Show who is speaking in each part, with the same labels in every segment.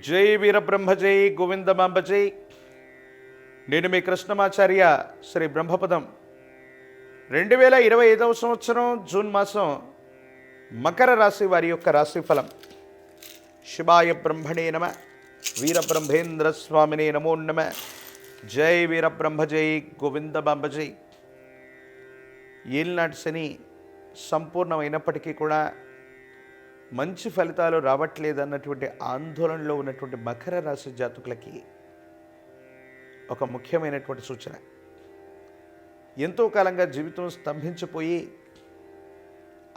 Speaker 1: జై వీరబ్రహ్మ జై గోవిందమాంబ జై. నేను మీ కృష్ణమాచార్య. శ్రీ బ్రహ్మపదం 2025 సంవత్సరం జూన్ మాసం మకర రాశి వారి యొక్క రాశిఫలం. శివాయ బ్రహ్మణే నమ. వీరబ్రహ్మేంద్ర స్వామినే నమో నమ. జై వీరబ్రహ్మ జై గోవిందమాంబ జై. ఏలినాటి శని సంపూర్ణమైనప్పటికీ కూడా మంచి ఫలితాలు రావట్లేదన్నటువంటి ఆందోళనలో ఉన్నటువంటి మకర రాశి జాతకులకి ఒక ముఖ్యమైనటువంటి సూచన. ఎంతో కాలంగా జీవితం స్తంభించిపోయి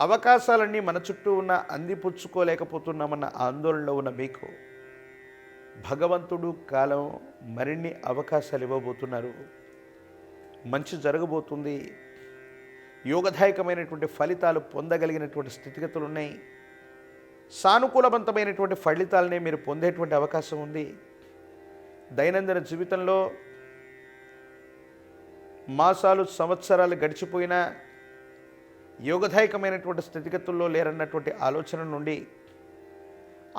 Speaker 1: అవకాశాలన్నీ మన చుట్టూ ఉన్న అందిపుచ్చుకోలేకపోతున్నామన్న ఆందోళనలో ఉన్న మీకు భగవంతుడు కాలం మరిన్ని అవకాశాలు ఇవ్వబోతున్నారు. మంచి జరగబోతుంది. యోగదాయకమైనటువంటి ఫలితాలు పొందగలిగినటువంటి స్థితిగతులు ఉన్నాయి. సానుకూలవంతమైనటువంటి ఫలితాలనే మీరు పొందేటువంటి అవకాశం ఉంది. దైనందిన జీవితంలో మాసాలు సంవత్సరాలు గడిచిపోయినా యోగదాయకమైనటువంటి స్థితిగతుల్లో లేరన్నటువంటి ఆలోచన నుండి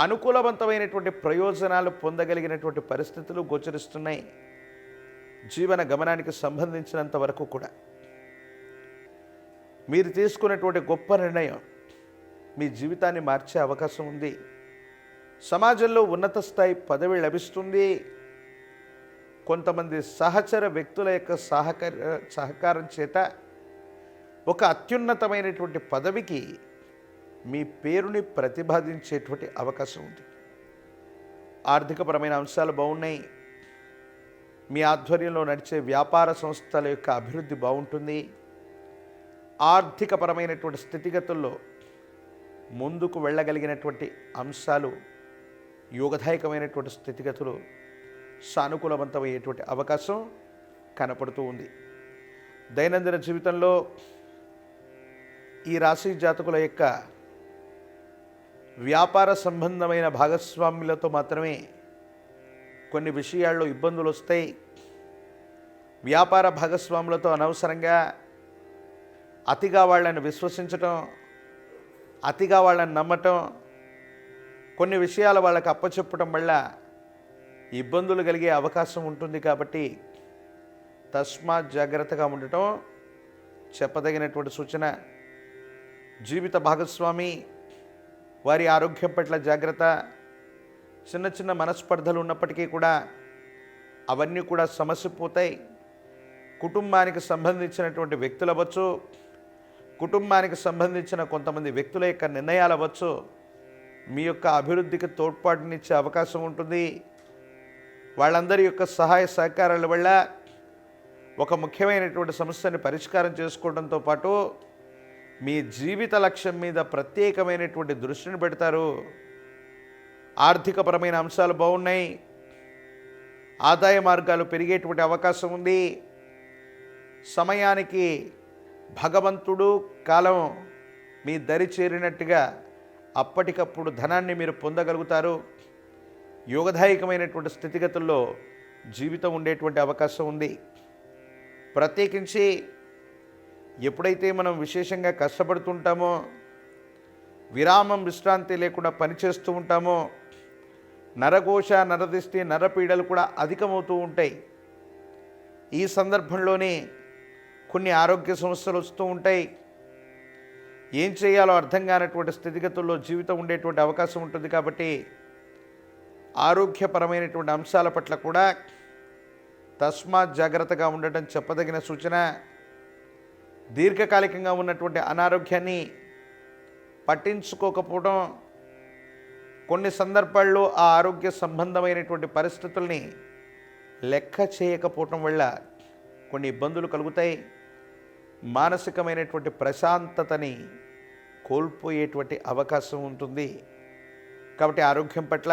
Speaker 1: అనుకూలవంతమైనటువంటి ప్రయోజనాలు పొందగలిగినటువంటి పరిస్థితులు గోచరిస్తున్నాయి. జీవన గమనానికి సంబంధించినంత వరకు కూడా మీరు తీసుకున్నటువంటి గొప్ప నిర్ణయం మీ జీవితాన్ని మార్చే అవకాశం ఉంది. సమాజంలో ఉన్నత స్థాయి పదవి లభిస్తుంది. కొంతమంది సహచర వ్యక్తుల యొక్క సహకారం చేత ఒక అత్యున్నతమైనటువంటి పదవికి మీ పేరుని ప్రతిపాదించేటువంటి అవకాశం ఉంది. ఆర్థికపరమైన అంశాలు బాగున్నాయి. మీ ఆధ్వర్యంలో నడిచే వ్యాపార సంస్థల యొక్క అభివృద్ధి బాగుంటుంది. ఆర్థికపరమైనటువంటి స్థితిగతుల్లో ముందుకు వెళ్ళగలిగినటువంటి అంశాలు, యోగదాయకమైనటువంటి స్థితిగతులు, సానుకూలవంతమయ్యేటువంటి అవకాశం కనపడుతూ ఉంది. దైనందిన జీవితంలో ఈ రాశి జాతకుల యొక్క వ్యాపార సంబంధమైన భాగస్వాములతో మాత్రమే కొన్ని విషయాల్లో ఇబ్బందులు వస్తాయి. వ్యాపార భాగస్వాములతో అనవసరంగా అతిగా వాళ్ళని విశ్వసించటం, అతిగా వాళ్ళని నమ్మటం, కొన్ని విషయాలు వాళ్ళకి అప్పచెప్పటం వల్ల ఇబ్బందులు కలిగే అవకాశం ఉంటుంది. కాబట్టి తస్మాత్ జాగ్రత్తగా ఉండటం చెప్పదగినటువంటి సూచన. జీవిత భాగస్వామి వారి ఆరోగ్యం పట్ల జాగ్రత్త. చిన్న చిన్న మనస్పర్ధలు ఉన్నప్పటికీ కూడా అవన్నీ కూడా సమసిపోతాయి. కుటుంబానికి సంబంధించినటువంటి వ్యక్తులు అవ్వచ్చు, కుటుంబానికి సంబంధించిన కొంతమంది వ్యక్తుల యొక్క నిర్ణయాలు అవ్వచ్చు, మీ యొక్క అభివృద్ధికి తోడ్పాటునిచ్చే అవకాశం ఉంటుంది. వాళ్ళందరి యొక్క సహాయ సహకారాల వల్ల ఒక ముఖ్యమైనటువంటి సమస్యని పరిష్కారం చేసుకోవడంతో పాటు మీ జీవిత లక్ష్యం మీద ప్రత్యేకమైనటువంటి దృష్టిని పెడతారు. ఆర్థికపరమైన అంశాలు బాగున్నాయి. ఆదాయ మార్గాలు పెరిగేటువంటి అవకాశం ఉంది. సమయానికి భగవంతుడు కాలం మీ దరి చేరినట్టుగా అప్పటికప్పుడు ధనాన్ని మీరు పొందగలుగుతారు. యోగదాయకమైనటువంటి స్థితిగతుల్లో జీవితం ఉండేటువంటి అవకాశం ఉంది. ప్రత్యేకించి ఎప్పుడైతే మనం విశేషంగా కష్టపడుతుంటామో, విరామం విశ్రాంతి లేకుండా పనిచేస్తూ ఉంటామో, నరఘోష, నరదిష్టి, నరపీడలు కూడా అధికమవుతూ ఉంటాయి. ఈ సందర్భంలోనే కొన్ని ఆరోగ్య సమస్యలు వస్తూ ఉంటాయి. ఏం చేయాలో అర్థం కానటువంటి స్థితిగతుల్లో జీవితం ఉండేటువంటి అవకాశం ఉంటుంది. కాబట్టి ఆరోగ్యపరమైనటువంటి అంశాల పట్ల కూడా తస్మాత్ జాగ్రత్తగా ఉండటం చెప్పదగిన సూచన. దీర్ఘకాలికంగా ఉన్నటువంటి అనారోగ్యాన్ని పట్టించుకోకపోవడం, కొన్ని సందర్భాల్లో ఆ ఆరోగ్య సంబంధమైనటువంటి పరిస్థితుల్ని లెక్క చేయకపోవటం వల్ల కొన్ని ఇబ్బందులు కలుగుతాయి. మానసికమైనటువంటి ప్రశాంతతని కోల్పోయేటువంటి అవకాశం ఉంటుంది. కాబట్టి ఆరోగ్యం పట్ల,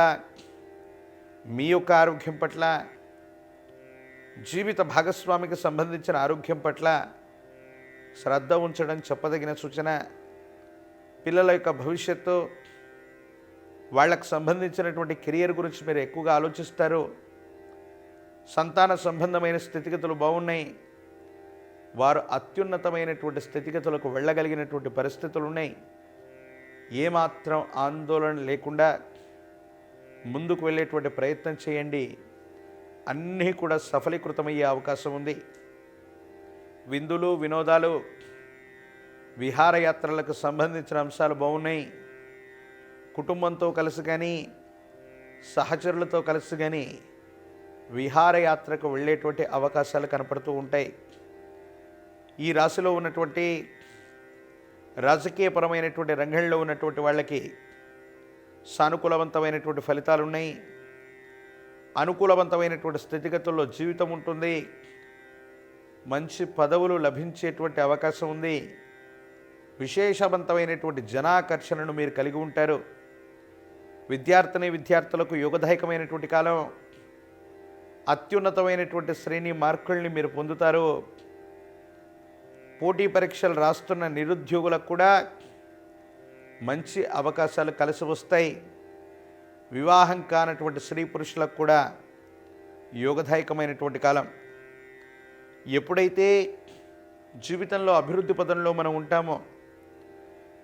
Speaker 1: మీ యొక్క ఆరోగ్యం పట్ల, జీవిత భాగస్వామికి సంబంధించిన ఆరోగ్యం పట్ల శ్రద్ధ ఉంచడం చెప్పదగిన సూచన. పిల్లల యొక్క భవిష్యత్తు, వాళ్ళకు సంబంధించినటువంటి కెరియర్ గురించి మీరు ఎక్కువగా ఆలోచిస్తారు. సంతాన సంబంధమైన స్థితిగతులు బాగున్నాయి. వారు అత్యున్నతమైనటువంటి స్థితిగతులకు వెళ్ళగలిగినటువంటి పరిస్థితులు ఉన్నాయి. ఏమాత్రం ఆందోళన లేకుండా ముందుకు వెళ్ళేటువంటి ప్రయత్నం చేయండి. అన్నీ కూడా సఫలీకృతమయ్యే అవకాశం ఉంది. విందులు, వినోదాలు, విహారయాత్రలకు సంబంధించిన అంశాలు బాగున్నాయి. కుటుంబంతో కలిసి కానీ, సహచరులతో కలిసి కానీ విహారయాత్రకు వెళ్ళేటువంటి అవకాశాలు కనపడుతూ ఉంటాయి. ఈ రాశిలో ఉన్నటువంటి రాజకీయపరమైనటువంటి రంగంలో ఉన్నటువంటి వాళ్ళకి సానుకూలవంతమైనటువంటి ఫలితాలు ఉన్నాయి. అనుకూలవంతమైనటువంటి స్థితిగతుల్లో జీవితం ఉంటుంది. మంచి పదవులు లభించేటువంటి అవకాశం ఉంది. విశేషవంతమైనటువంటి జనాకర్షణను మీరు కలిగి ఉంటారు. విద్యార్థులకు యోగదాయకమైనటువంటి కాలం. అత్యున్నతమైనటువంటి శ్రేణి మార్కుల్ని మీరు పొందుతారు. పోటీ పరీక్షలు రాస్తున్న నిరుద్యోగులకు కూడా మంచి అవకాశాలు కలిసి వస్తాయి. వివాహం కానటువంటి స్త్రీ పురుషులకు కూడా యోగదాయకమైనటువంటి కాలం. ఎప్పుడైతే జీవితంలో అభివృద్ధి పదంలో మనం ఉంటామో,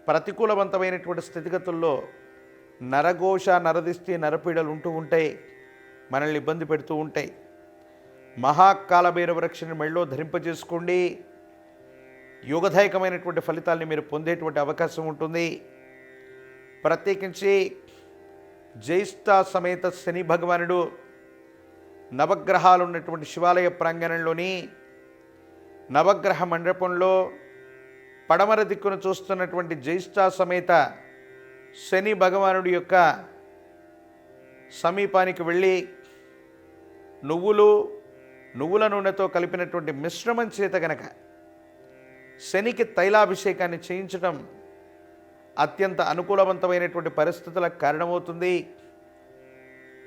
Speaker 1: ప్రతికూలవంతమైనటువంటి స్థితిగతుల్లో నరఘోష, నరదిష్టి, నరపీడలు ఉంటూ ఉంటాయి. మనల్ని ఇబ్బంది పెడుతూ ఉంటాయి. మహాకాలభైరవ వృక్షాన్ని మెళ్ళో ధరింపజేసుకోండి. యోగదాయకమైనటువంటి ఫలితాల్ని మీరు పొందేటువంటి అవకాశం ఉంటుంది. ప్రత్యేకించి జ్యేష్ఠ సమేత శని భగవానుడు నవగ్రహాలు ఉన్నటువంటి శివాలయ ప్రాంగణంలోని నవగ్రహ మండపంలో పడమర దిక్కును చూస్తున్నటువంటి జ్యేష్ఠ సమేత శని భగవానుడి యొక్క సమీపానికి వెళ్ళి నువ్వుల నూనెతో కలిపినటువంటి మిశ్రమం చేత గనక శనికి తైలాభిషేకాన్ని చేయించడం అత్యంత అనుకూలవంతమైనటువంటి పరిస్థితులకు కారణమవుతుంది.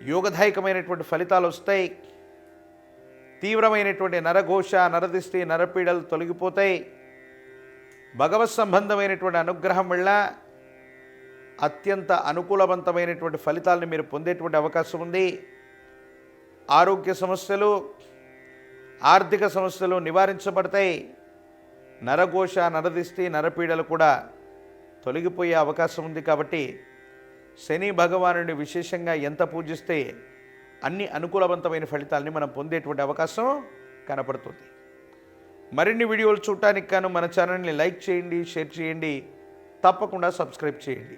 Speaker 1: యోగదాయకమైనటువంటి ఫలితాలు వస్తాయి. తీవ్రమైనటువంటి నరఘోష, నరదిష్టి, నరపీడలు తొలగిపోతాయి. భగవత్ సంబంధమైనటువంటి అనుగ్రహం వల్ల అత్యంత అనుకూలవంతమైనటువంటి ఫలితాలను మీరు పొందేటువంటి అవకాశం ఉంది. ఆరోగ్య సమస్యలు, ఆర్థిక సమస్యలు నివారించబడతాయి. నరఘోష, నరదిష్టి, నరపీడలు కూడా తొలగిపోయే అవకాశం ఉంది. కాబట్టి శని భగవానుడిని విశేషంగా ఎంత పూజిస్తే అన్ని అనుకూలవంతమైన ఫలితాలని మనం పొందేటువంటి అవకాశం కనపడుతుంది. మరిన్ని వీడియోలు చూడటానికి గాను మన ఛానల్ని లైక్ చేయండి, షేర్ చేయండి, తప్పకుండా సబ్స్క్రైబ్ చేయండి.